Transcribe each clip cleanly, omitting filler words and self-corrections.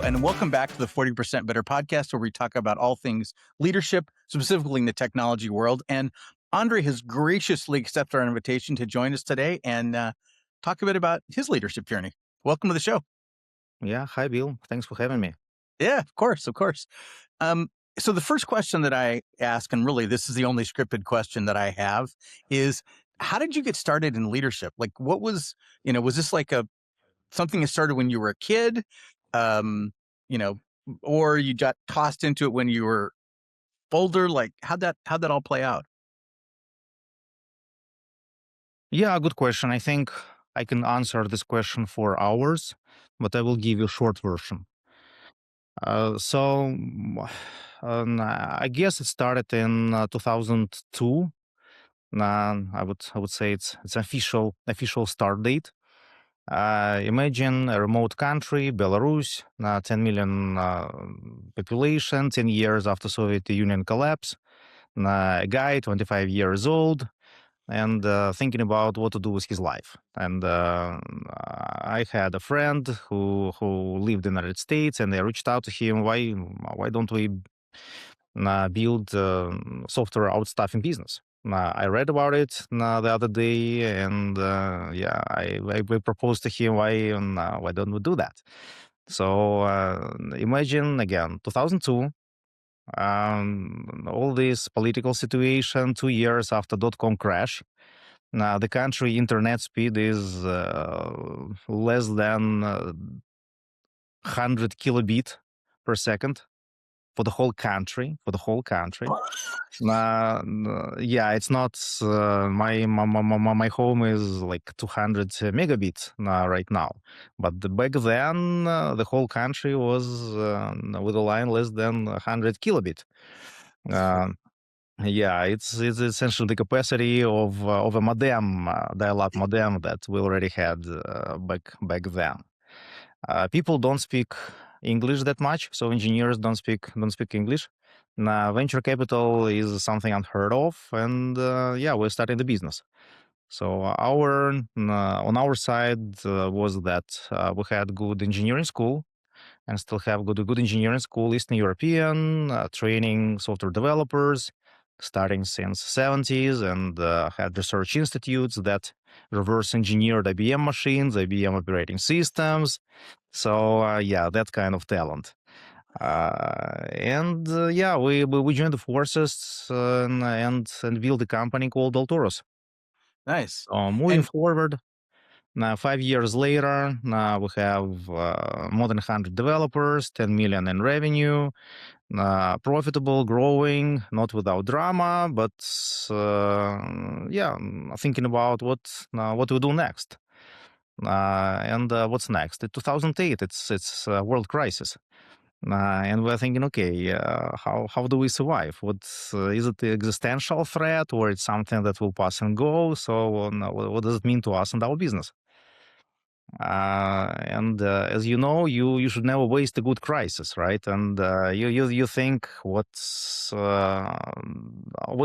and welcome back to the 40% Better podcast, where we talk about all things leadership, specifically in the technology world. And Andrei has graciously accepted our invitation to join us today and talk a bit about his leadership journey. Welcome to the show. Yeah, hi, Bill. Thanks for having me. Yeah, of course, of course. So the first question that I ask, and really this is the only scripted question that I have, is how did you get started in leadership? Like, what was, was this like something that started when you were a kid, um, you know, or you got tossed into it when you were older? Like, how'd that all play out? Yeah, good question. I think I can answer this question for hours, but I will give you a short version. I guess it started in 2002. I would say it's official start date. Imagine a remote country, Belarus, 10 million population, 10 years after Soviet Union collapse. A guy, 25 years old, and thinking about what to do with his life. And I had a friend who lived in the United States, and I reached out to him. Why don't we build software outstaffing business? I read about it the other day, and I proposed to him why don't we do that? So imagine again, 2002. All this political situation 2 years after dot-com crash. Now, the country internet speed is less than 100 kilobit per second for the whole country. Yeah, it's not my home is like 200 megabits right now, but back then the whole country was with a line less than 100 kilobit. Uh, yeah, it's essentially the capacity of a modem, dial-up modem that we already had back then. People don't speak English that much, so engineers don't speak English. Venture capital is something unheard of, and we're starting the business. So on our side was that we had good engineering school and still have good engineering school, Eastern European, training software developers starting since 70s, and had research institutes that reverse engineered IBM machines, IBM operating systems. So that kind of talent. We joined the forces and built a company called Altoros. Nice. Moving And forward, now, 5 years later, now we have more than 100 developers, 10 million in revenue, profitable, growing, not without drama, but thinking about what we do next. What's next? In 2008, it's a world crisis. And we're thinking, okay, how do we survive? What is it, the existential threat, or it's something that will pass and go? So, what does it mean to us and our business? And as you know, you should never waste a good crisis, right? And you think what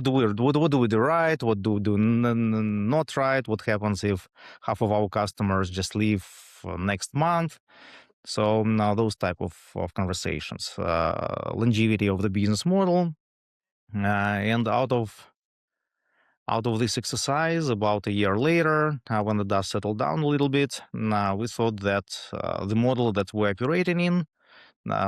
do we do right? What do we do not right? What happens if half of our customers just leave next month? So now those type of conversations, longevity of the business model, and out of this exercise, about a year later, when the dust settled down a little bit, we thought that the model that we're operating in,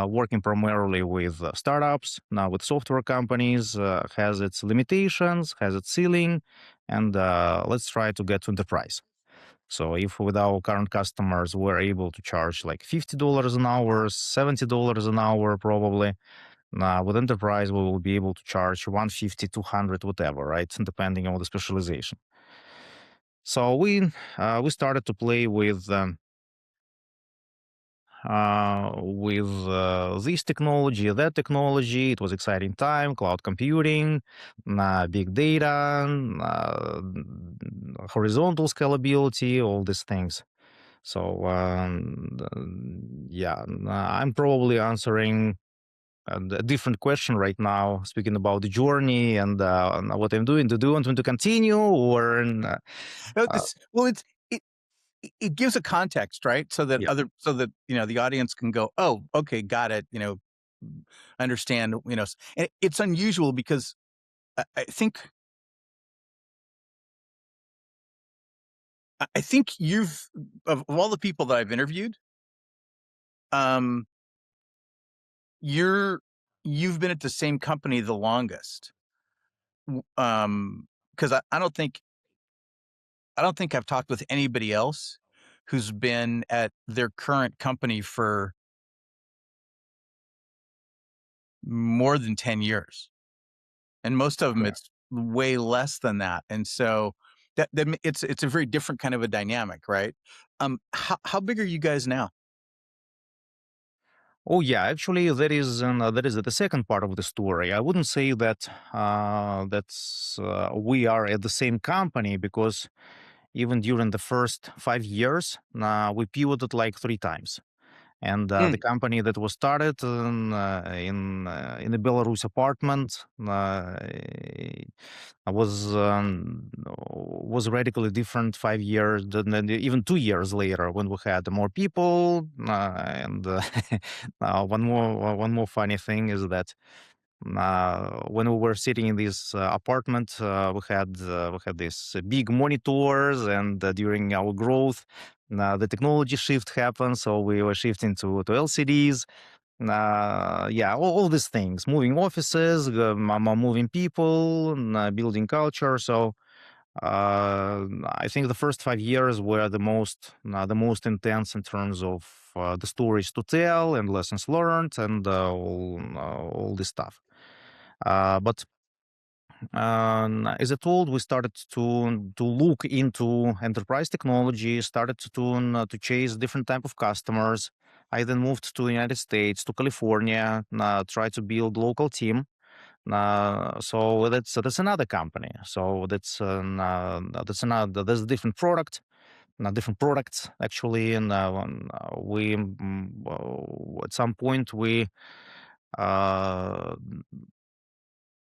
working primarily with startups, now with software companies, has its limitations, has its ceiling, and let's try to get to enterprise. So if with our current customers, we're able to charge like $50 an hour, $70 an hour probably, with enterprise, we will be able to charge 150, 200, whatever, right? Depending on the specialization. So we started to play with this technology, that technology. It was exciting time, cloud computing, big data, horizontal scalability, all these things. So I'm probably answering a different question right now, speaking about the journey and what I'm doing. Do you want me to continue or? no, well, it, it gives a context, right? Yeah. So that, the audience can go, "Oh, okay, got it," understand, and it's unusual because I think I think of all the people that I've interviewed, um, you're you've been at the same company the longest. W 'Cause I don't think I've talked with anybody else who's been at their current company for more than 10 years, and most of them, Okay. it's way less than that, and so it's a very different kind of a dynamic, right? How big are you guys now? Oh yeah, actually, that is the second part of the story. I wouldn't say that we are at the same company because even during the first 5 years, we pivoted like three times. And the Mm, company that was started in a Belarus apartment was radically different 5 years, than even 2 years later when we had more people. And one more funny thing is that when we were sitting in this apartment, we had these big monitors, and during our growth, the technology shift happened, so we were shifting to LCDs. Yeah, all these things, moving offices, moving people, building culture. So I think the first 5 years were the most intense in terms of the stories to tell and lessons learned and all this stuff. But as I told, we started to look into enterprise technology, started to chase different type of customers. I then moved to the United States, to California, try to build local team. So that's another company. So that's another there's a different product, different products actually, and at some point uh,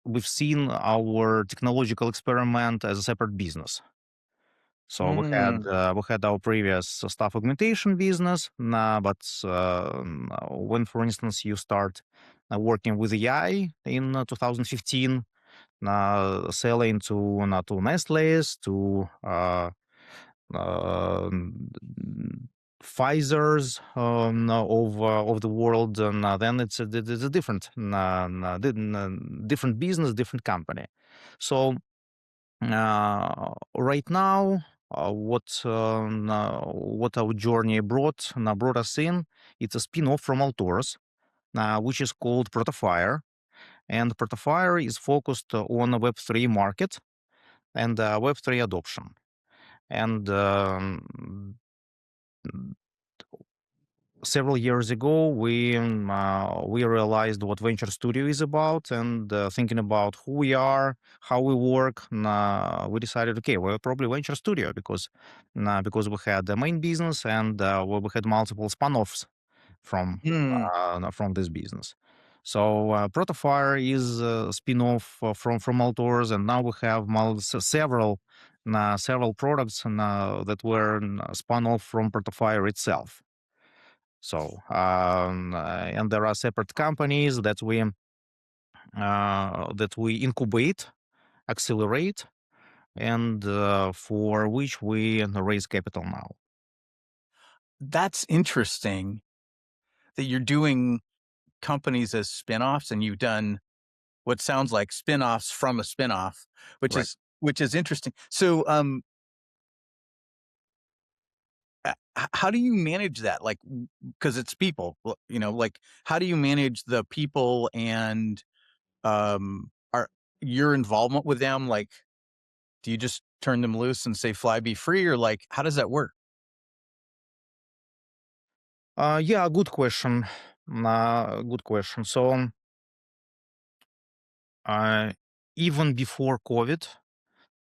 we've seen our technological experiment as a separate business. So mm, we had our previous staff augmentation business, but when, for instance, you start working with AI in 2015, selling to Nestle's, to um, Pfizer's of the world, and then it's a different different business, different company. So right now, what our journey brought us in, it's a spin-off from Altoros, which is called Protofire, and Protofire is focused on the Web3 market and Web3 adoption. And several years ago, we realized what venture studio is about, and thinking about who we are, how we work. We decided, okay, we're probably venture studio because we had the main business, and we had multiple spin-offs from mm. from this business. So Protofire is a spin-off from Altours, and now we have several products that were spun off from Protofire itself. So, and there are separate companies that we incubate, accelerate, and for which we raise capital now. That's interesting that you're doing companies as spinoffs, and you've done what sounds like spinoffs from a spinoff, Right. which is interesting. So, how do you manage that? Like, because it's people, like, how do you manage the people and are your involvement with them? Like, do you just turn them loose and say fly be free, or like how does that work? Yeah, good question. Good question. So, uh, even before COVID,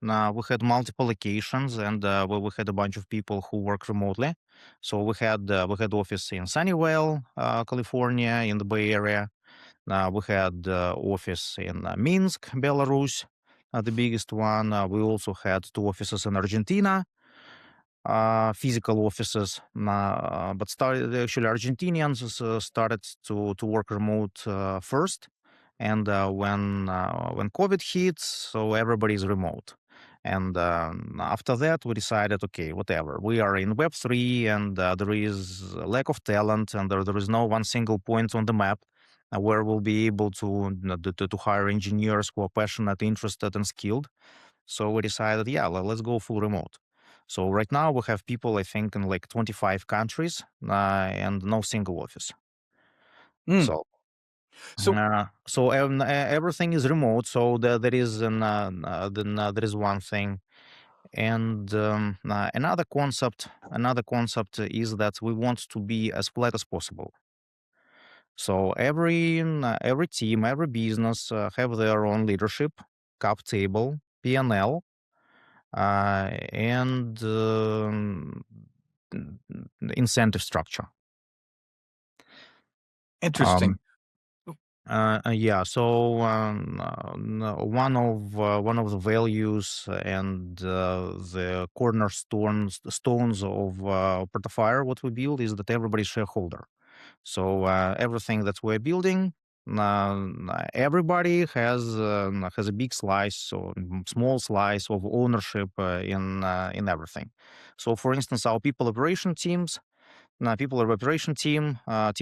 we had multiple locations, and we had a bunch of people who work remotely. So we had office in Sunnyvale, California, in the Bay Area. We had office in Minsk, Belarus, the biggest one. We also had two offices in Argentina. physical offices, but started actually Argentinians started to work remote first, and when COVID hit, so everybody's remote. And after that, we decided, okay, whatever. We are in Web3, and there is a lack of talent, and there is no one single point on the map where we'll be able to hire engineers who are passionate, interested, and skilled. So we decided, yeah, let's go full remote. So right now we have people, I think, in like 25 countries and no single office. Mm. So So everything is remote. So there is there is one thing, and another concept is that we want to be as flat as possible. So every team, every business have their own leadership, cap table, P&L, and incentive structure. Um, interesting. yeah, so one of the values and the stones of Protofire, what we build, is that everybody's shareholder. So everything that we're building, everybody has a big slice or small slice of ownership in everything. So, for instance, our people operation team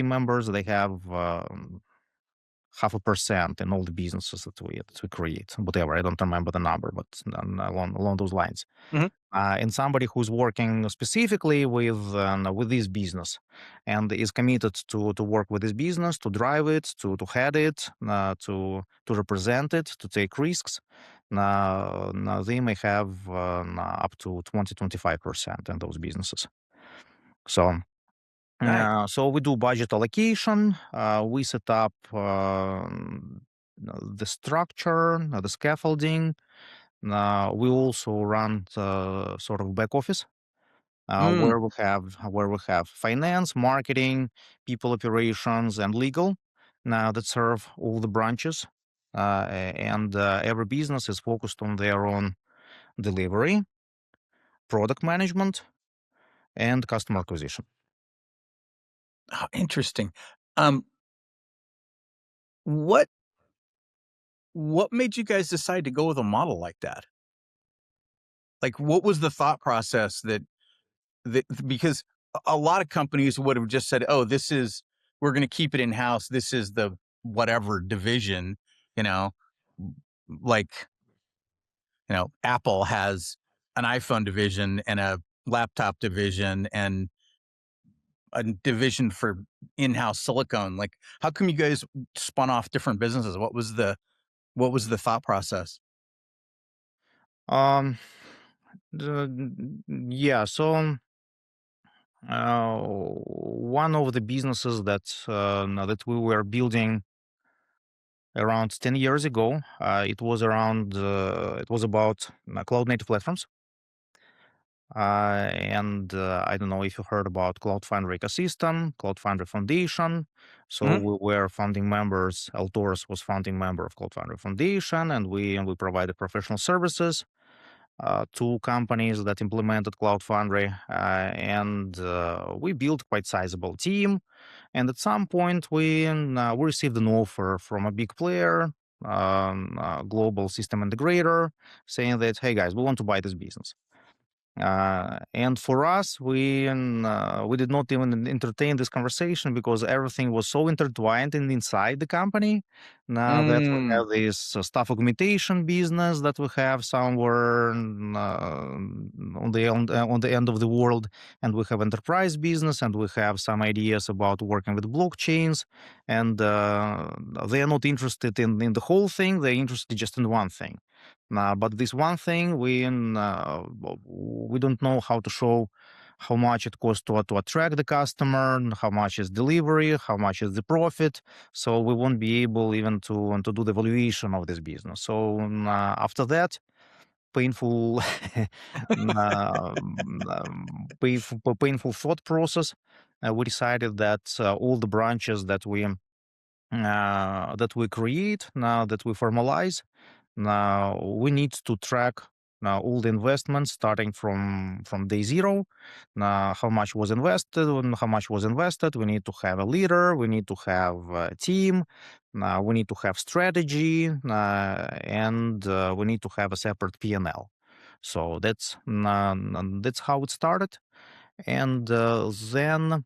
members, they have 0.5% in all the businesses that we create. Whatever, I don't remember the number, but along those lines. Mhm. And somebody who's working specifically with this business and is committed to work with this business, to drive it, to head it, to represent it, to take risks. Now they may have up to 20-25% in those businesses. So Nice. so we do budget allocation. We set up the structure, the scaffolding. We also run sort of back office Mm. where we have finance, marketing, people operations, and legal that serve all the branches. And every business is focused on their own delivery, product management, and customer acquisition. Oh, interesting. Um, what what made you guys decide to go with a model like that? Like, what was the thought process that because a lot of companies would have just said, "Oh, this is we're going to keep it in house. This is the whatever division," you know, like Apple has an iPhone division and a laptop division and a division for in-house silicone. Like, how come you guys spun off different businesses? What was the thought process? Um, yeah, so one of the businesses that we were building around 10 years ago, it was about cloud native platforms. And I don't know if you heard about Cloud Foundry ecosystem, Cloud Foundry Foundation. So Mhm. we were founding members. Altoros was founding member of Cloud Foundry Foundation, and we provided professional services to companies that implemented Cloud Foundry, and we built quite sizable team. And at some point, we received an offer from a big player, global system integrator, saying that, hey guys, we want to buy this business. And for us, we did not even entertain this conversation because everything was so intertwined inside the company. Now that we Mm. have this staff augmentation business that we have somewhere on the end of the world, and we have enterprise business, and we have some ideas about working with blockchains, and they are not interested in the whole thing. They're interested just in one thing. But this one thing we don't know how to show how much it costs to attract the customer, and how much is delivery, how much is the profit. So we won't be able even to do the valuation of this business. So after that, painful, painful thought process, we decided that all the branches that we create now that we formalize now we need to track all the investments starting from day zero. How much was invested? And how much was invested? We need to have a leader. We need to have a team. We need to have strategy, and we need to have a separate P&L. So that's how it started. And then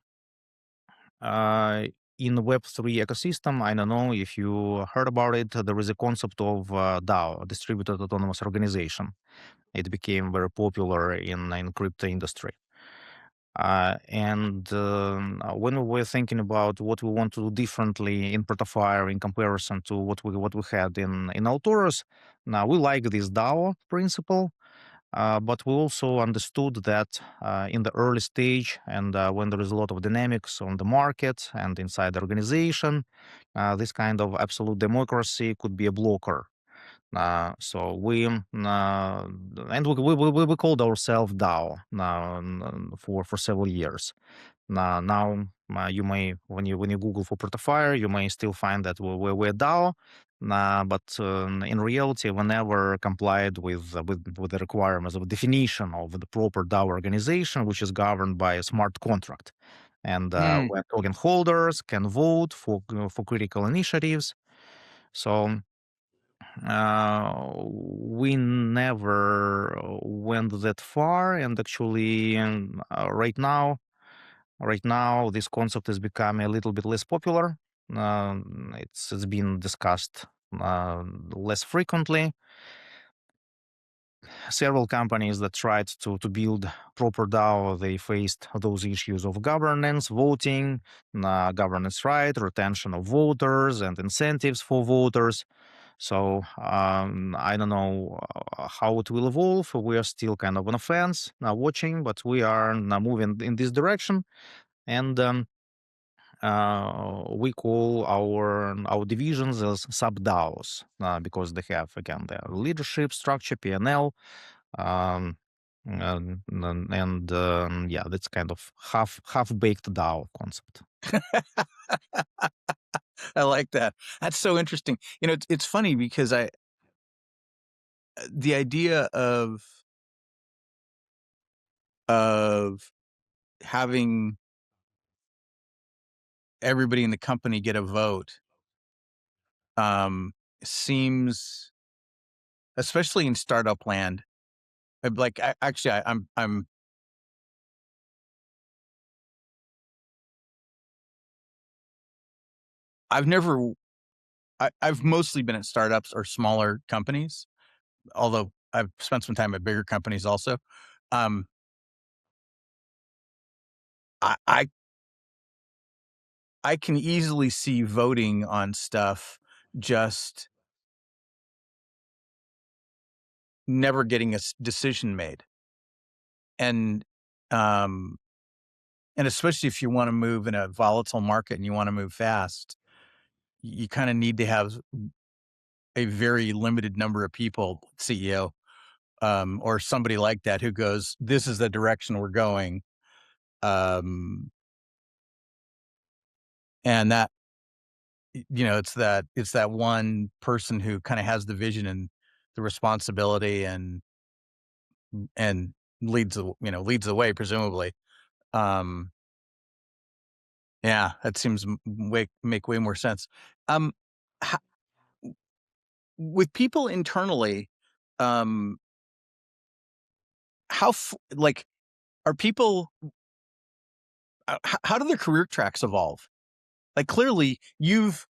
in the Web3 ecosystem, I don't know if you heard about it, there is a concept of DAO, Distributed Autonomous Organization. It became very popular in crypto industry. And when we were thinking about what we want to do differently in Protofire in comparison to what we had in Altoros, now we like this DAO principle, but we also understood that in the early stage and when there is a lot of dynamics on the market and inside the organization, this kind of absolute democracy could be a blocker. So we called ourselves DAO for several years. Now you may when you Google for Protofire, you may still find that we're DAO, but in reality, we never complied with the requirements of definition of the proper DAO organization, which is governed by a smart contract, and Hmm. where token holders can vote for critical initiatives. So we never went that far, and actually, right now, this concept is becoming a little bit less popular. It's been discussed less frequently. Several companies that tried to build proper DAO, they faced those issues of governance, voting, governance right, retention of voters, and incentives for voters. So I don't know how it will evolve. We are still kind of on a fence, watching, but we are now moving in this direction. And we call our divisions as sub DAOs because they have again their leadership structure, P&L, and yeah, that's kind of half baked DAO concept. I like that. That's so interesting. It's funny because the idea of having everybody in the company get a vote um, seems, especially in startup land. Like actually, I've never I've mostly been at startups or smaller companies, although I've spent some time at bigger companies also. Um, I, I I can easily see voting on stuff just never getting a decision made, and um, and especially if you want to move in a volatile market and you want to move fast, you kind of need to have a very limited number of people, CEO, or somebody like that who goes, "This is the direction we're going," um, and that it's that one person who kind of has the vision and the responsibility and leads the way, presumably. Um, yeah, that seems make way more sense. Um, ho- with people internally, um, like are people? How do their career tracks evolve? Like clearly, you've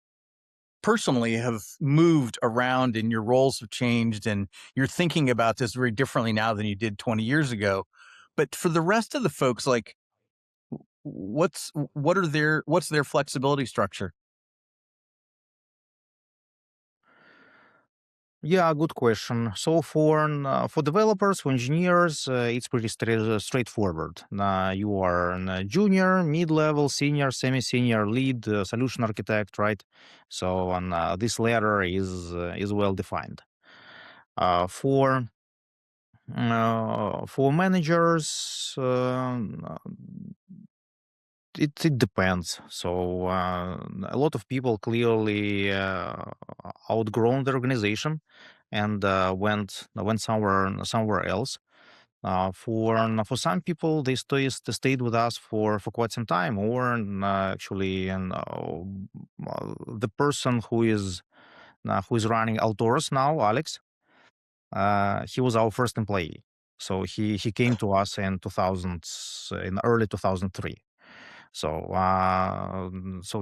personally have moved around and your roles have changed, and you're thinking about this very differently now than you did 20 years ago. But for the rest of the folks, like what's their flexibility structure? Yeah, good question. So for developers, for engineers, it's pretty straightforward. You are a junior, mid-level, senior, semi-senior, lead, solution architect, right? So this ladder is well defined. For managers, it depends. So a lot of people clearly outgrown the organization, and went somewhere else. For some people, they stayed with us for quite some time, or actually, and the person who is running Altoros now, Alex, he was our first employee. So he came to us in 2000, in early 2003. So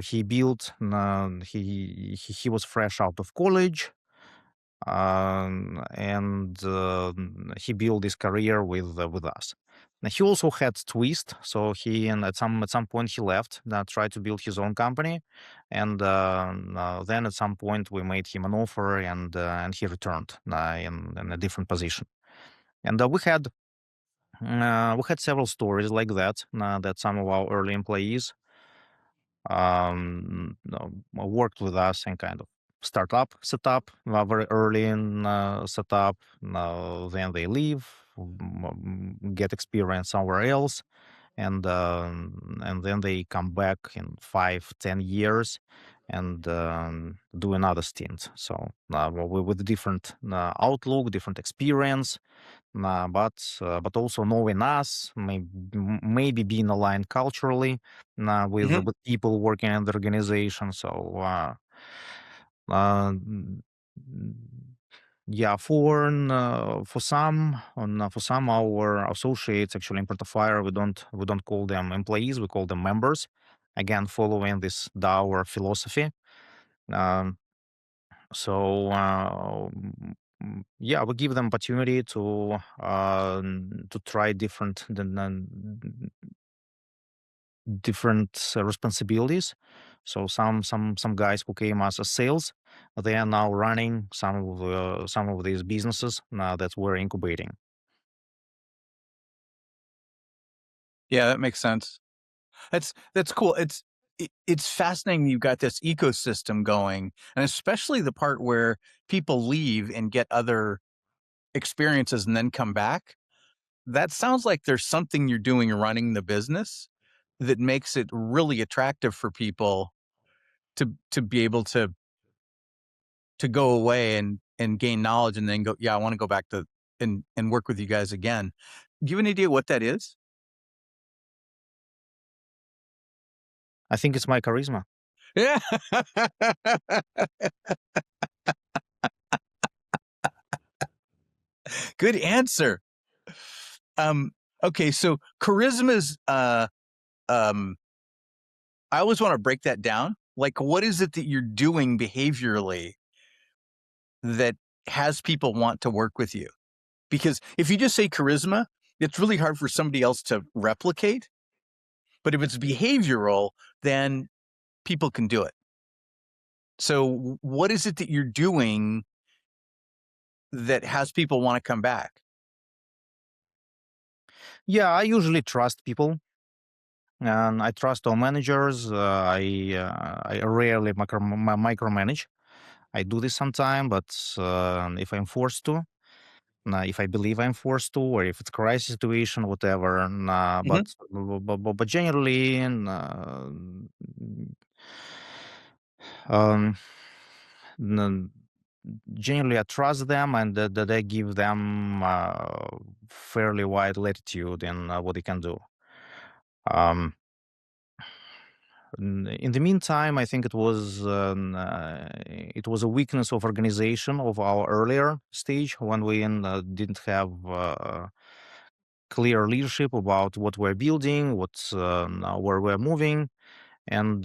he built. He was fresh out of college, and he built his career with us. Now, he also had twist, so he and at some point he left, tried to build his own company, and then at some point we made him an offer, and he returned in a different position. And we had several stories like that, that some of our early employees worked with us in kind of startup setup, very early in setup. Then they leave, get experience somewhere else, and then they come back in 5, 10 years and do another stint. So with different outlook, different experience, but also knowing us, maybe being aligned culturally Mhm. with people working in the organization. So uh, mm, yeah, for some our associates actually in Protofire, we don't call them employees, we call them members. Again, following this DAO philosophy. Um, yeah, we give them opportunity to try different responsibilities. So some guys who came as a sales, they are now running some of these businesses that we're incubating. Yeah, that makes sense. That's cool. It's fascinating you've got this ecosystem going, and especially the part where people leave and get other experiences and then come back. That sounds like there's something you're doing running the business that makes it really attractive for people to be able to go away and gain knowledge and then go, yeah, I want to go back to and work with you guys again. Do you have an idea what that is? I think it's my charisma. Yeah. Good answer. Um, okay, so charisma's um I always want to break that down. Like what is it that you're doing behaviorally that has people want to work with you? Because if you just say charisma, it's really hard for somebody else to replicate. But if it's behavioral, then people can do it. So what is it that you're doing that has people want to come back? Yeah, I usually trust people, and I trust all managers. I rarely micromanage. I do this sometime, but if I'm forced to, if I believe I'm forced to, or if it's crisis situation, whatever. Mhm. But generally, um, n- generally, I trust them, and that I give them fairly wide latitude in what they can do. Um, in the meantime, I think it was a weakness of organization of our earlier stage when we didn't have clear leadership about what we're building, where we're moving, and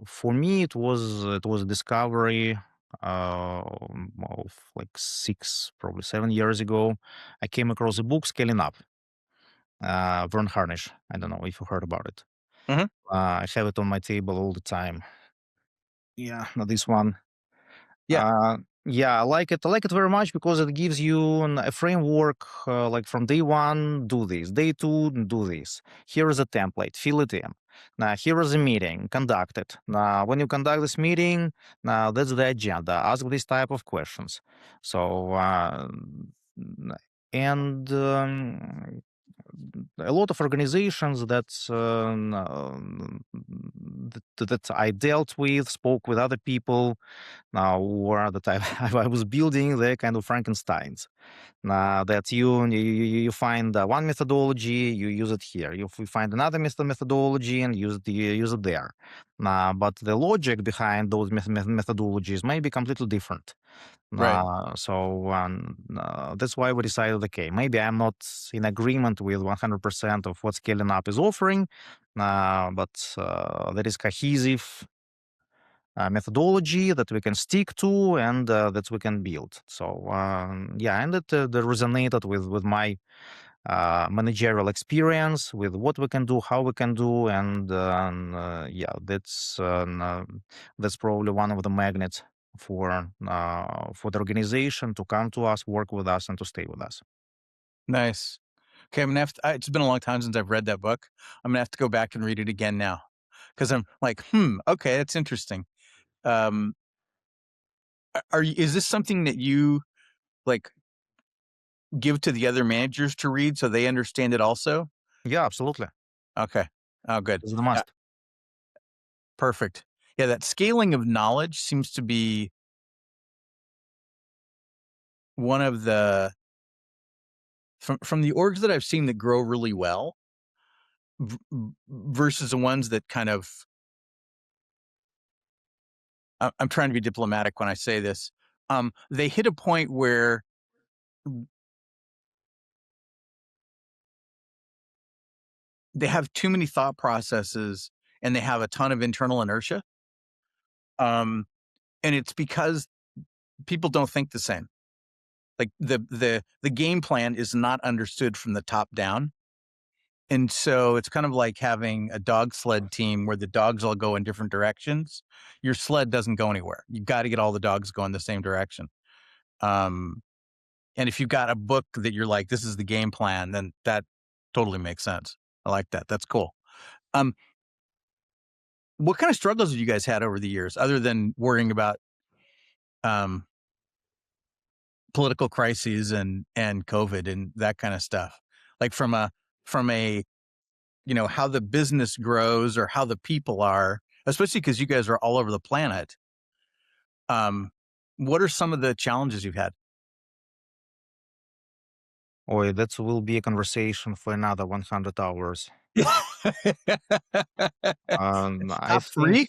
for me, it was a discovery of like 7 years ago. I came across a book, Scaling Up, Vern Harnish. I don't know if you heard about it. Mhm. I have it on my table all the time. Yeah, not this one. Yeah. Yeah, I like it. I like it very much because it gives you a framework. Like from day one, do this. Day two, do this. Here is a template. Fill it in. Now here is a meeting. Conduct it. Now when you conduct this meeting, now that's the agenda. Ask this type of questions. So n- and a lot of organizations that that I dealt with, spoke with other people, or that I was building the kind of Frankensteins. That you find one methodology, you use it here. You find another methodology and use it there. But the logic behind those methodologies may be completely different. Right. That's why we decided, okay, maybe I'm not in agreement with 100% of what scaling up is offering, but there is cohesive methodology that we can stick to and that we can build. Yeah, and that resonated with my managerial experience, with what we can do, how we can do, and yeah, that's probably one of the magnets for the organization to come to us, work with us, and to stay with us. Nice. Okay, I'm gonna have to, it's been a long time since I've read that book. I'm gonna have to go back and read it again now because I'm like, okay, that's interesting. Um, is this something that you like give to the other managers to read so they understand it also? Yeah, absolutely. Okay. Oh, good. It's the Yeah, must. perfect. Yeah, that scaling of knowledge seems to be one of the from the orgs that I've seen that grow really well versus the ones that kind of I'm trying to be diplomatic when I say this. They hit a point where they have too many thought processes and they have a ton of internal inertia. Um, and it's because people don't think the same. Like the game plan is not understood from the top down. And so it's kind of like having a dog sled team where the dogs all go in different directions. Your sled doesn't go anywhere. You got to get all the dogs going the same direction. Um, and if you've got a book that you're like, this is the game plan, then that totally makes sense. I like that. That's cool. Um, what kind of struggles have you guys had over the years, other than worrying about um, political crises and COVID and that kind of stuff? Like from a how the business grows or how the people are, especially because you guys are all over the planet. Um, what are some of the challenges you've had? Or that will be a conversation for another 100 hours. I Top think, three,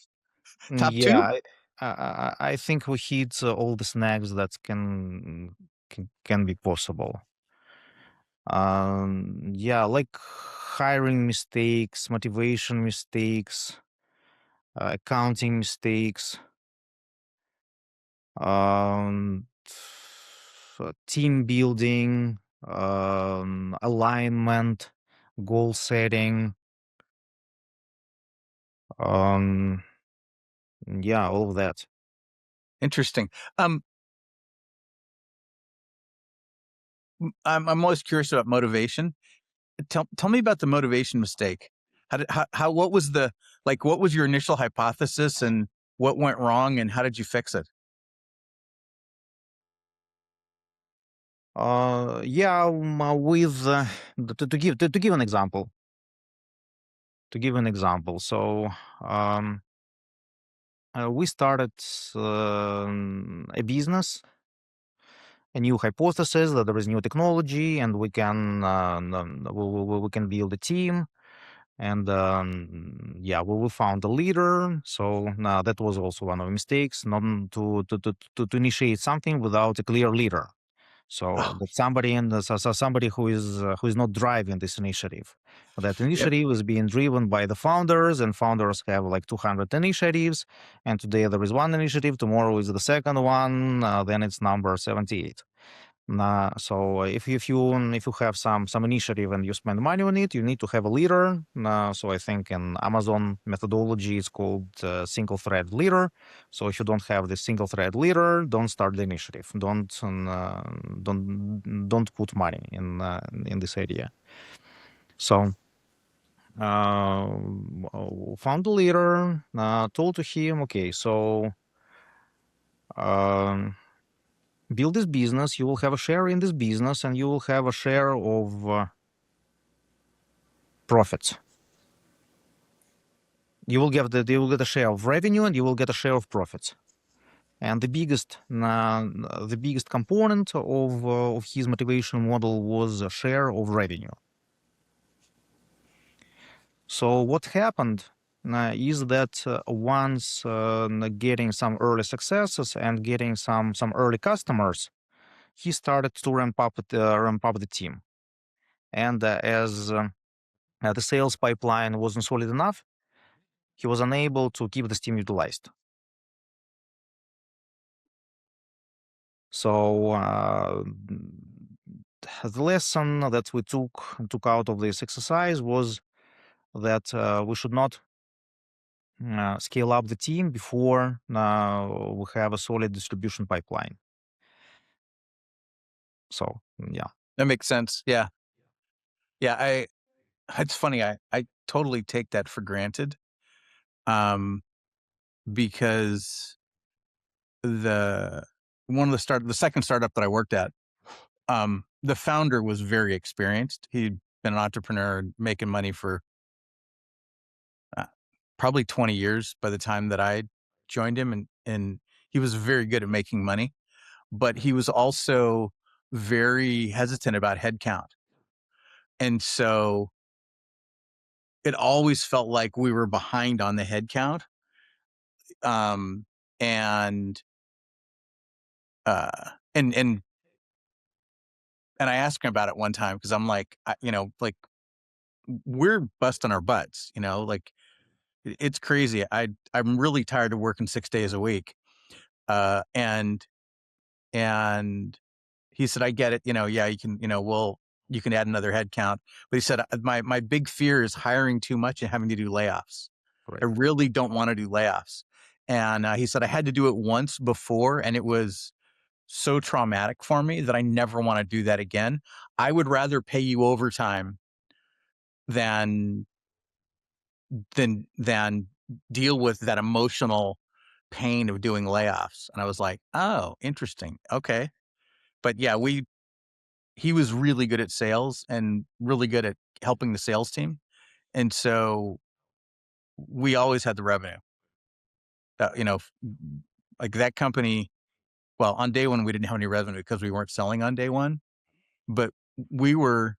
top yeah, two. I think we hit all the snags that can be possible. Yeah, like hiring mistakes, motivation mistakes, accounting mistakes, um, team building, alignment, goal setting. Um, yeah, all of that. Interesting. Um, I'm always curious about motivation. Tell me about the motivation mistake. How what was the what was your initial hypothesis and what went wrong and how did you fix it? Yeah, with to give an example. To give an example, so um, we started a business, a new hypothesis that there is new technology and we can we can build a team. And yeah, we found a leader. So now that was also one of the mistakes, not to initiate something without a clear leader. So Oh, that somebody somebody who is not driving this initiative. That yep. initiative is being driven by the founders, and founders have like 200 initiatives. And today there is one initiative. Tomorrow is the second one. Then it's number 78. So if you have some initiative and you spend money on it, you need to have a leader. So I think in Amazon methodology it's called single thread leader. So if you don't have the single thread leader, don't start the initiative. Don't put money in this area. So uh, found the leader, told to him, okay, so. Um, Build this business, you will have a share in this business, and you will have a share of profits. you will get a share of revenue and you will get a share of profits. And the biggest component of his motivation model was a share of revenue. So what happened is that once getting some early successes and getting some early customers, he started to ramp up the team. And as the sales pipeline wasn't solid enough, he was unable to keep this team utilized. So the lesson that we took out of this exercise was that we should not scale up the team before we have a solid distribution pipeline. So yeah, That makes sense. Yeah. Yeah. It's funny. I totally take that for granted. Um, because the the second startup that I worked at, the founder was very experienced. He'd been an entrepreneur making money for uh, probably 20 years by the time that I joined him, and he was very good at making money, but he was also very hesitant about headcount. And so it always felt like we were behind on the headcount. Um, and uh and and and I asked him about it one time because I'm like, like we're busting our butts, like it's crazy. I'm really tired of working 6 days a week. And he said, I get it. Yeah, you can, you can add another head count. But he said, my big fear is hiring too much and having to do layoffs. I correct. really don't want to do layoffs. And he said, I had to do it once before, and it was so traumatic for me that I never want to do that again. I would rather pay you overtime than than deal with that emotional pain of doing layoffs. And I was like, oh, interesting. Okay. But yeah, he was really good at sales and really good at helping the sales team. And so we always had the revenue. Uh, you know, f- like that company, well, on day one we didn't have any revenue because we weren't selling on day one, but we were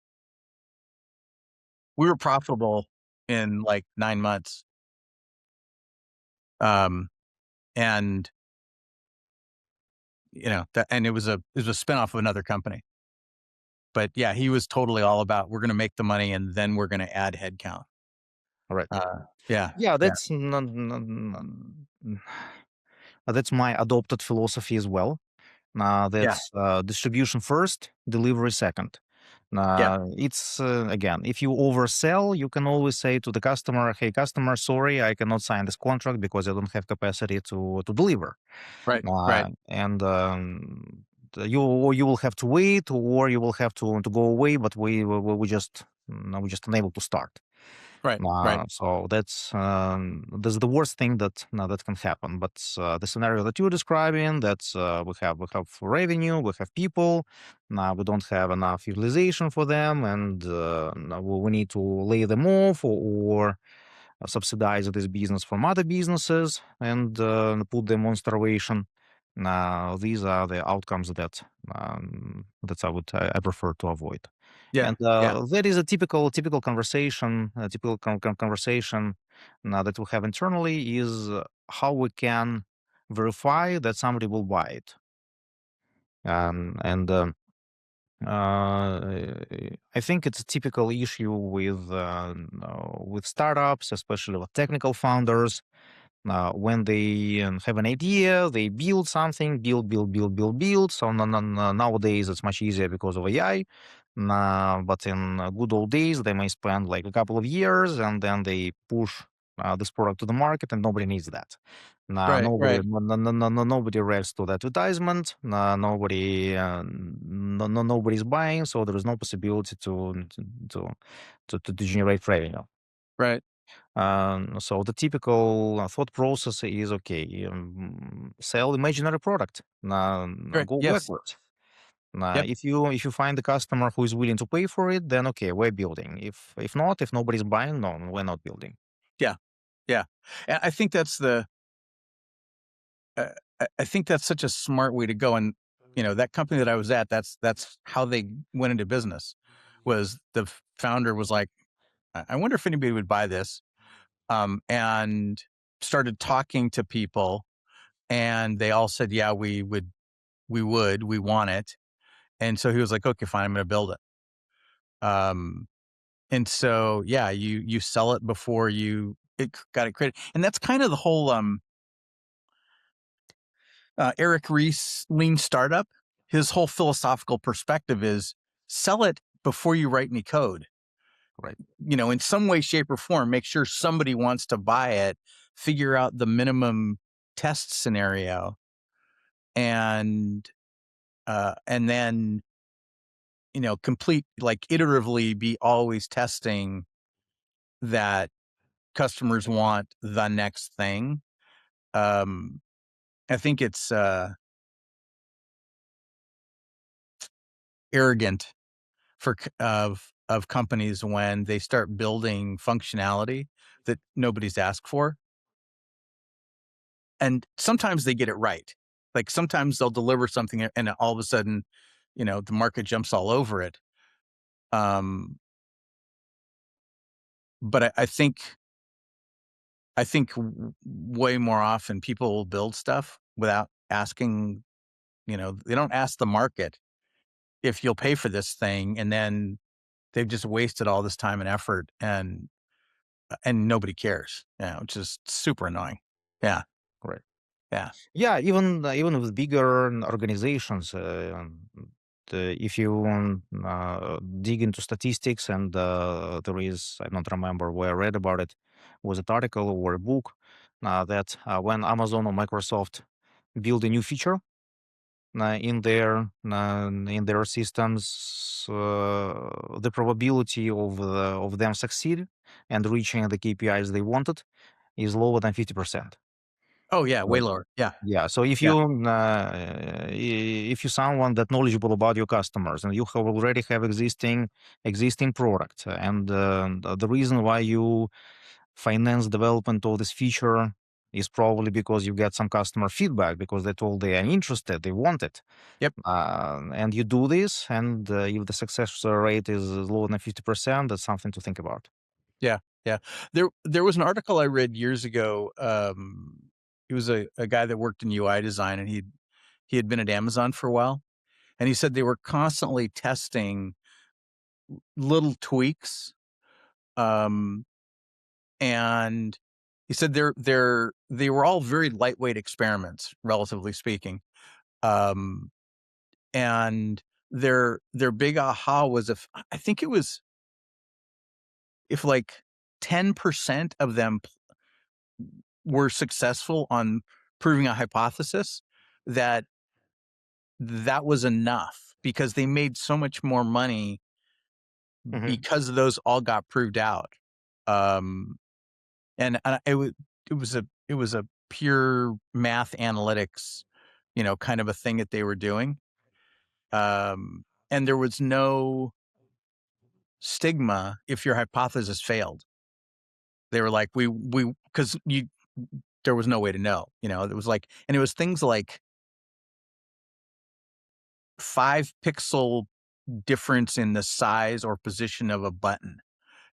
we were profitable in like 9 months. Um and and it was a spinoff of another company. But yeah, he was totally all about we're going to make the money and then we're going to add headcount. All right. Yeah, Yeah, yeah, that's my adopted philosophy as well. yeah, That's distribution first, delivery second. yeah. It's again, if you oversell, you can always say to the customer, "Hey, customer, sorry, I cannot sign this contract because I don't have capacity to deliver." Right, right, And you will have to wait, or you will have to go away. But we just we just unable to start. right, right. So that's the worst thing that can happen. But the scenario that you're describing, that's we have revenue, we have people, now we don't have enough utilization for them, and now we need to lay them off or subsidize this business from other businesses and put them on starvation. These are the outcomes that I prefer to avoid. Yeah, And yeah, that is a typical conversation, a typical conversation that we have internally is how we can verify that somebody will buy it. And I think it's a typical issue with startups, especially with technical founders. When they have an idea, they build something, build. So nowadays it's much easier because of AI. But in good old days, they may spend like a couple of years and then they push this product to the market, and nobody needs that. right, Nobody, right, nobody reacts to the advertisement. Nobody's buying, so there is no possibility to to generate revenue. right. So the typical thought process is okay, sell imaginary product, Right. go Yes. backwards. Yep. If you find the customer who is willing to pay for it, then okay, we're building. If not, if nobody's buying, no, we're not building. Yeah. Yeah. And I think that's uh, I think that's such a smart way to go. And that company that I was at, that's how they went into business. Was the founder was like, I wonder if anybody would buy this, and started talking to people, and they all said, yeah, we want it. And so he was like, okay, fine, I'm going to build it. And so, yeah, you sell it before it got it created. And that's kind of the whole, Eric Ries lean startup. His whole philosophical perspective is sell it before you write any code. Right. In some way, shape, or form, make sure somebody wants to buy it, figure out the minimum test scenario, and then complete, like, iteratively be always testing that customers want the next thing. um I think it's arrogant of companies when they start building functionality that nobody's asked for, and sometimes they get it right. Like, sometimes they'll deliver something and all of a sudden, the market jumps all over it. um but I think way more often people will build stuff without asking. They don't ask the market if you'll pay for this thing, and then they've just wasted all this time and effort, and nobody cares. Yeah, which is super annoying. Yeah, Right. yeah. Yeah, even with bigger organizations, if you dig into statistics, and there is, I don't remember where I read about it, was it article or a book, that when Amazon or Microsoft build a new feature in their systems, the probability of them succeed and reaching the KPIs they wanted is lower than 50%. Oh, yeah, way lower. Yeah, Yeah. So yeah, if you someone that knowledgeable about your customers, and you have already have existing product, and the reason why you finance development of this feature is probably because you get some customer feedback because they told they are interested, they want it, yep, and you do this, and if the success rate is lower than 50%, that's something to think about. yeah, yeah. There was an article I read years ago. He was a guy that worked in UI design, and he had been at Amazon for a while, and he said they were constantly testing little tweaks. Um, and he said they were all very lightweight experiments, relatively speaking. Um, and their big aha was, if I think it was, if like 10% of them were successful on proving a hypothesis, that that was enough because they made so much more money Hmm. because those all got proved out. Um, and it was a pure math analytics, kind of a thing that they were doing. And there was no stigma if your hypothesis failed. They were like, we because you there was no way to know. It was like, and it was things like 5 pixel difference in the size or position of a button.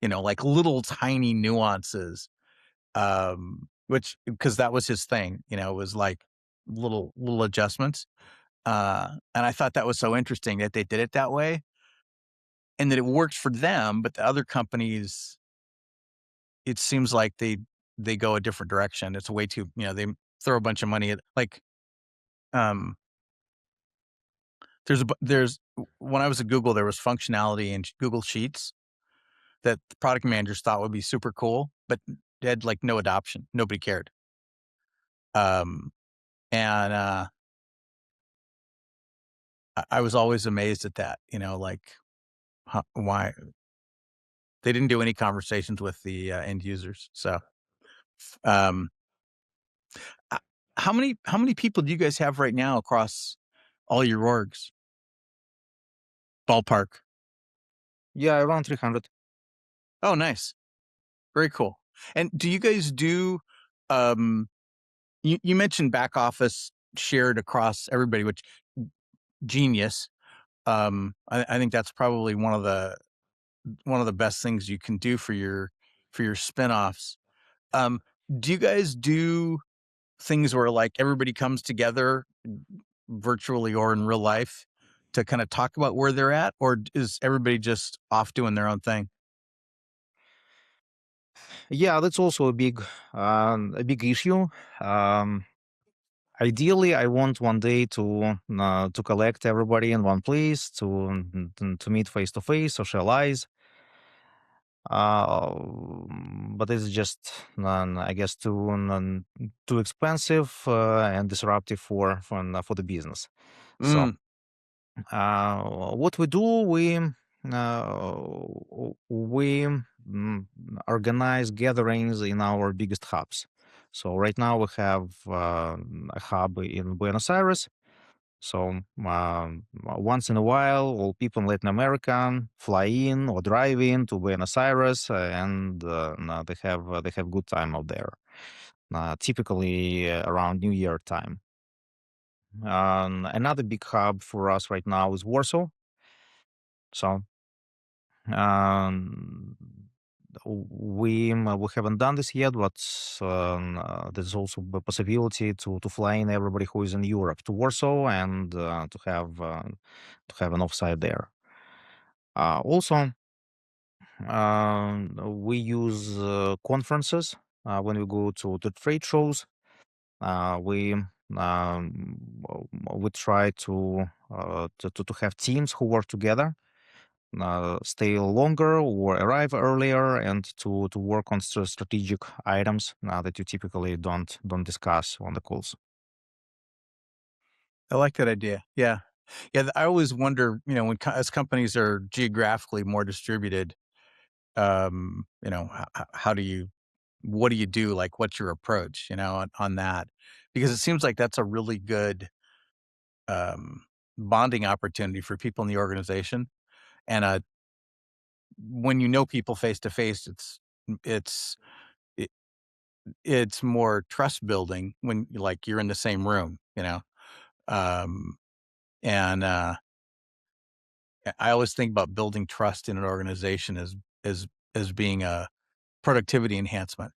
Like little tiny nuances. Which, because that was his thing. It was like little adjustments. And I thought that was so interesting that they did it that way, and that it worked for them, but the other companies, it seems like they go a different direction. It's way too, they throw a bunch of money at, like, um there's when I was at Google, there was functionality in Google Sheets that the product managers thought would be super cool, but they had like no adoption. Nobody cared. Um and I was always amazed at that, like, why they didn't do any conversations with the end users. So, um uh, how many people do you guys have right now across all your orgs? Ballpark. Yeah, around 300. Oh, nice. Very cool. And do you guys do um, you mentioned back office shared across everybody, which genius. I think that's probably one of the best things you can do for your spinoffs. Um, do you guys do things where like everybody comes together virtually or in real life to kind of talk about where they're at, or is everybody just off doing their own thing? Yeah, that's also a big issue. Um, Ideally, I want one day to collect everybody in one place, to meet face to face, socialize. But it's just, I guess, too expensive and disruptive for the business. So, Mm. what we do, we organize gatherings in our biggest hubs. So right now we have a hub in Buenos Aires. So once in a while, all people in Latin America fly in or drive in to Buenos Aires, and no, they have good time out there. Typically around New Year time. Another big hub for us right now is Warsaw. So um, we haven't done this yet, but there's also a possibility to fly in everybody who is in Europe to Warsaw and to have an offsite there. Also, we use conferences when we go to trade shows. Um, we try to have teams who work together, stay longer or arrive earlier, and to work on strategic items that you typically don't discuss on the calls. I like that idea. Yeah. Yeah. I always wonder, when as companies are geographically more distributed, how do you, what do you do? Like, what's your approach, on that? Because it seems like that's a really good um, bonding opportunity for people in the organization. And when you know people face to face, it's it, it's more trust building when like you're in the same room, Um, and I always think about building trust in an organization as as being a productivity enhancement.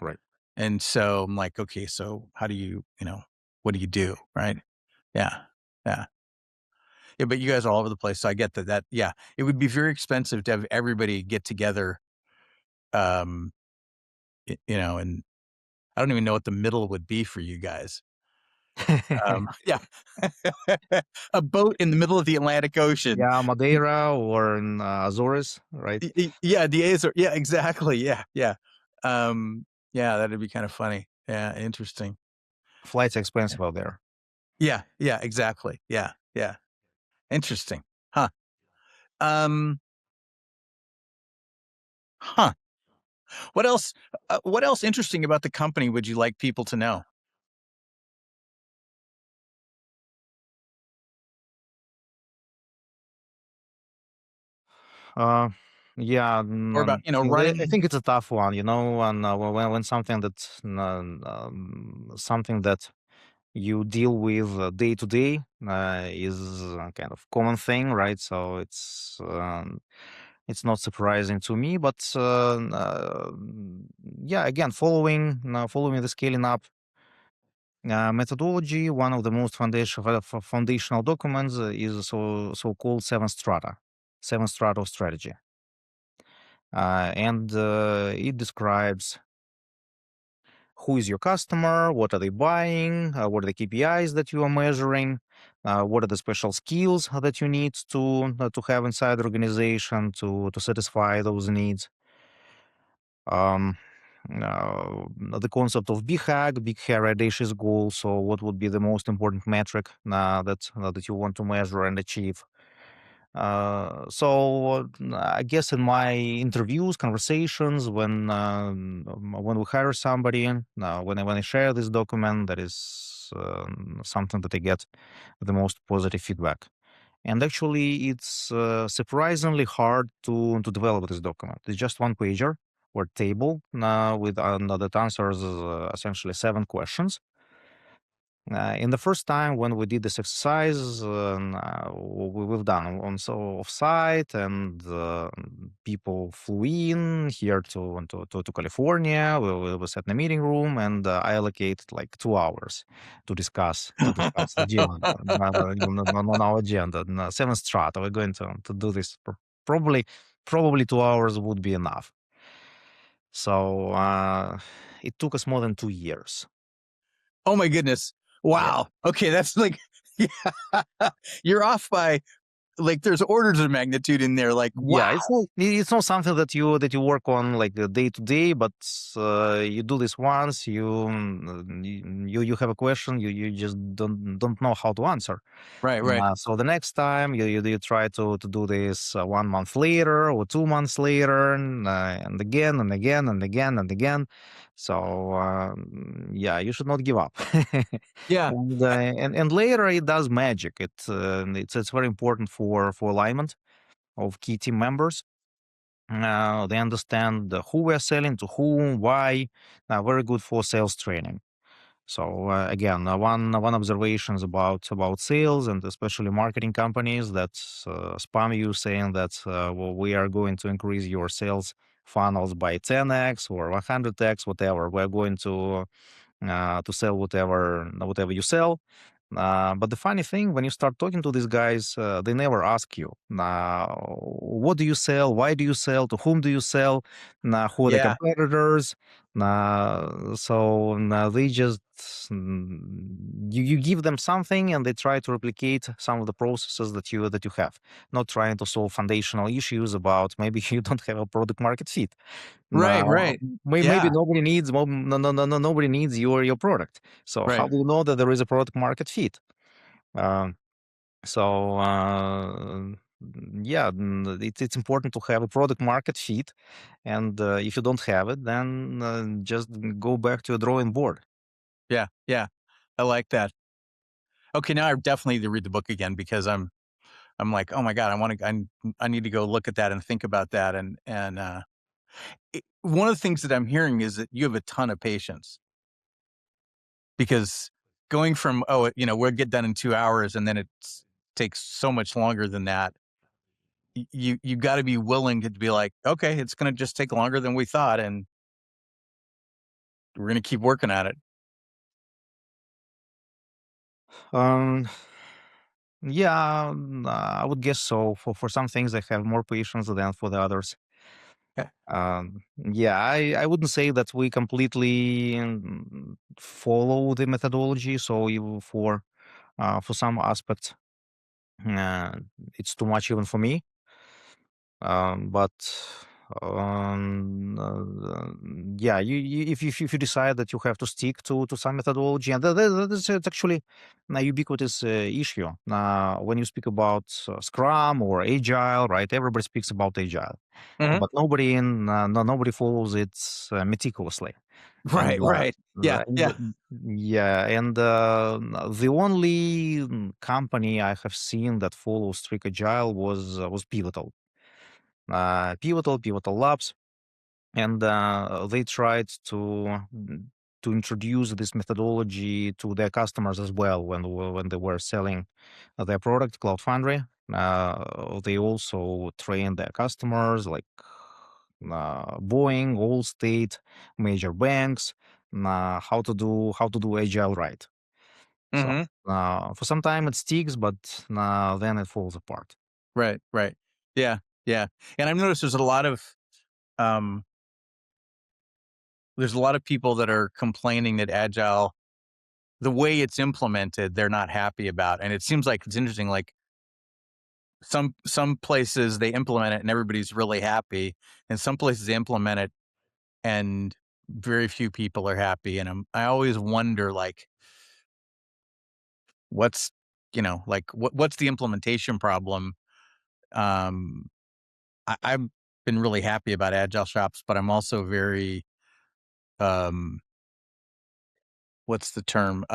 Right. And so I'm like, okay, so how do what do you do, right? Yeah, yeah, yeah. But you guys are all over the place, so I get that. Yeah, it would be very expensive to have everybody get together. Um, and I don't even know what the middle would be for you guys. Yeah, a boat in the middle of the Atlantic Ocean. Yeah, Madeira or in Azores, right? Yeah, the A's are yeah, exactly, yeah, yeah. Um, yeah, that'd be kinda funny. Yeah, interesting. Flights are expensive out there. Yeah, yeah, exactly. Yeah, yeah. Interesting. Huh. Um, huh. What else interesting about the company would you like people to know? Uh, yeah, Or about, I running think it's a tough one, and when something something that you deal with day to day is a kind of common thing, right? So it's not surprising to me, but yeah, again, following the scaling up methodology, one of the most foundational documents is so-called seven strata of strategy. And it describes who is your customer, what are they buying, what are the KPIs that you are measuring, what are the special skills that you need to have inside the organization to satisfy those needs. Um, the concept of BHAG, big hair audacious goal. So, what would be the most important metric that you want to measure and achieve? I guess in my interviews, conversations, when we hire somebody, when I share this document, that is something that I get the most positive feedback. And actually, it's surprisingly hard to develop this document. It's just one pager, or table with that answers essentially 7 questions. In the first time when we did this exercise, we've done on so off-site, and people flew in here to California. We sat in a meeting room, and I allocated like 2 hours to discuss the deal on our agenda. Seven Strata. We're going to do this. Probably 2 hours would be enough. So it took us more than 2 years. Oh my goodness. Yeah. Wow. Okay, that's like yeah. You're off by like there's orders of magnitude in there. Like, Yeah, wow. it's not something that you work on like day to day, but you do this once. You have a question, you just don't know how to answer. Right, right. So the next time you try to do this 1 month later or 2 months later, and again and again and again and again. So yeah, you should not give up. Yeah. And later it does magic. It's very important for alignment of key team members. They understand who we're selling to whom, why. Very good for sales training. So again, one observations about sales and especially marketing companies that spam you saying that well, we are going to increase your sales funnels by 10x or 100x, whatever. We're going to sell whatever you sell. But the funny thing, when you start talking to these guys, they never ask you, what do you sell? Why do you sell? To whom do you sell? Who are the Yeah. competitors? So they just, you give them something and they try to replicate some of the processes that you have, not trying to solve foundational issues about maybe you don't have a product market fit. Right, No, right. maybe Yeah. nobody needs your product. So how Right. do you know that there is a product market fit? Um, so yeah, it's important to have a product market fit, and if you don't have it, then just go back to a drawing board. Yeah. Yeah. I like that. Okay, now I definitely need to read the book again because I'm like, oh my God, I need to go look at that and think about that. One of the things that I'm hearing is that you have a ton of patience because going from, oh, we'll get done in 2 hours and then it takes so much longer than that. You got to be willing to be like, okay, it's going to just take longer than we thought, and we're going to keep working at it. Um, yeah, I would guess so. For some things, I have more patience than for the others. Yeah. Yeah, I wouldn't say that we completely follow the methodology. So for some aspects, uh, it's too much even for me. But yeah, if you decide that you have to stick to some methodology, and that is it's actually a ubiquitous issue. When you speak about Scrum or Agile, right? Everybody speaks about Agile, Hmm. but nobody follows it meticulously. And Right. Right. Yeah. Yeah. yeah, and the only company I have seen that follows strict agile was Pivotal Labs, and they tried to introduce this methodology to their customers as well when they were selling their product, Cloud Foundry. They also trained their customers like Boeing, Allstate, major banks, how to do agile right. So Hmm. for some time it sticks, but then it falls apart. Right. Right. Yeah. Yeah. And I've noticed um, there's a lot of people that are complaining that agile, the way it's implemented, they're not happy about. And it seems like it's interesting. Like some places they implement it and everybody's really happy, and some places they implement it and very few people are happy. And I always wonder, like, what's what's the implementation problem? Um, I've been really happy about agile shops, but I'm also very um, what's the term?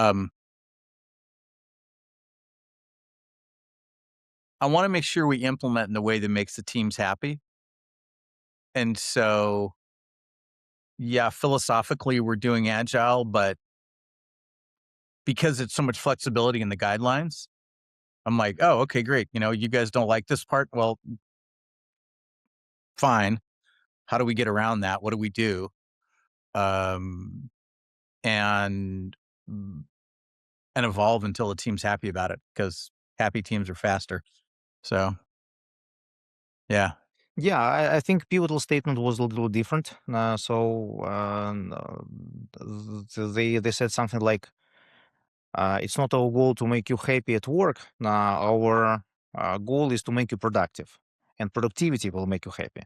I want to make sure we implement in a way that makes the teams happy. And so yeah, philosophically we're doing agile, but because it's so much flexibility in the guidelines, I'm like, oh, okay, great. You guys don't like this part. Well, fine. How do we get around that? What do we do? Um, and mm, and evolve until the team's happy about it because happy teams are faster. So yeah, Yeah, I think pivotal statement was a little different. They said something like, "It's not our goal to make you happy at work. Our goal is to make you productive, and productivity will make you happy."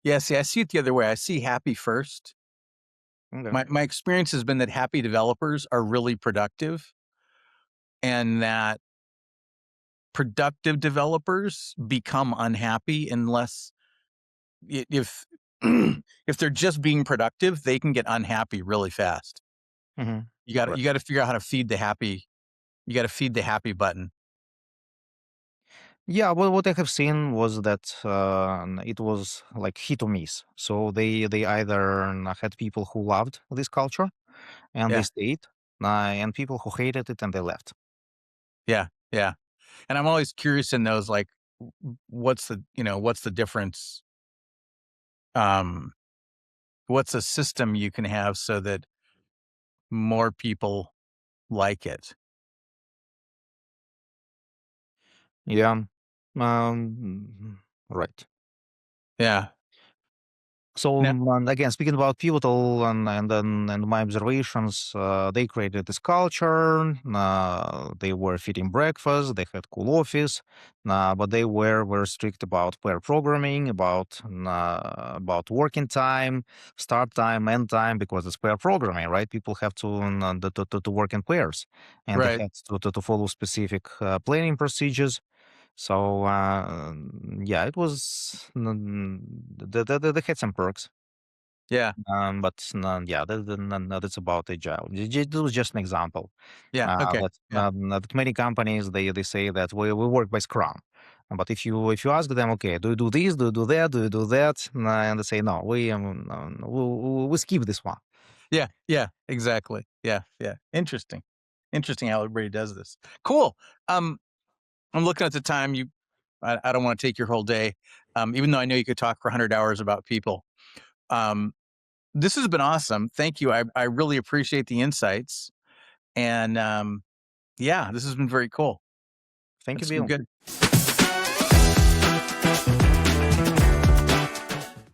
yeah. See, I see it the other way. I see happy first. Okay. My experience has been that happy developers are really productive, and that productive developers become unhappy unless if if they're just being productive, they can get unhappy really fast. Hmm. You got to figure out how to feed the happy. You got to feed the happy button. Yeah, well, what I have seen was that it was like hit or miss. So they either had people who loved this culture and they Yeah, stayed, and people who hated it and they left. yeah, yeah. And I'm always curious in those, like, what's the difference? Um, what's a system you can have so that more people like it? Yeah, right. Yeah. So Now, and again, speaking about Pivotal and my observations, they created this culture. They were feeding breakfast. They had cool office, but they were very strict about pair programming, about working time, start time, end time, because it's pair programming, right? People have to work in pairs, and they right. had to follow specific planning procedures. So yeah, it was they had some perks, Yeah, but yeah, that's about agile. It was just an example. yeah. Okay. Yeah, That many companies they say that we work by Scrum, but if you ask them, okay, do you do this, do you do that, do you do that, and they say no, we skip this one. yeah, yeah. Exactly. Yeah, yeah. Interesting. Interesting how everybody does this. Cool. Um, I'm looking at the time. I don't want to take your whole day. Even though I know you could talk for 100 hours about people. Um, this has been awesome. Thank you. I really appreciate the insights. And yeah, this has been very cool. Thank you, It's been Bill. good.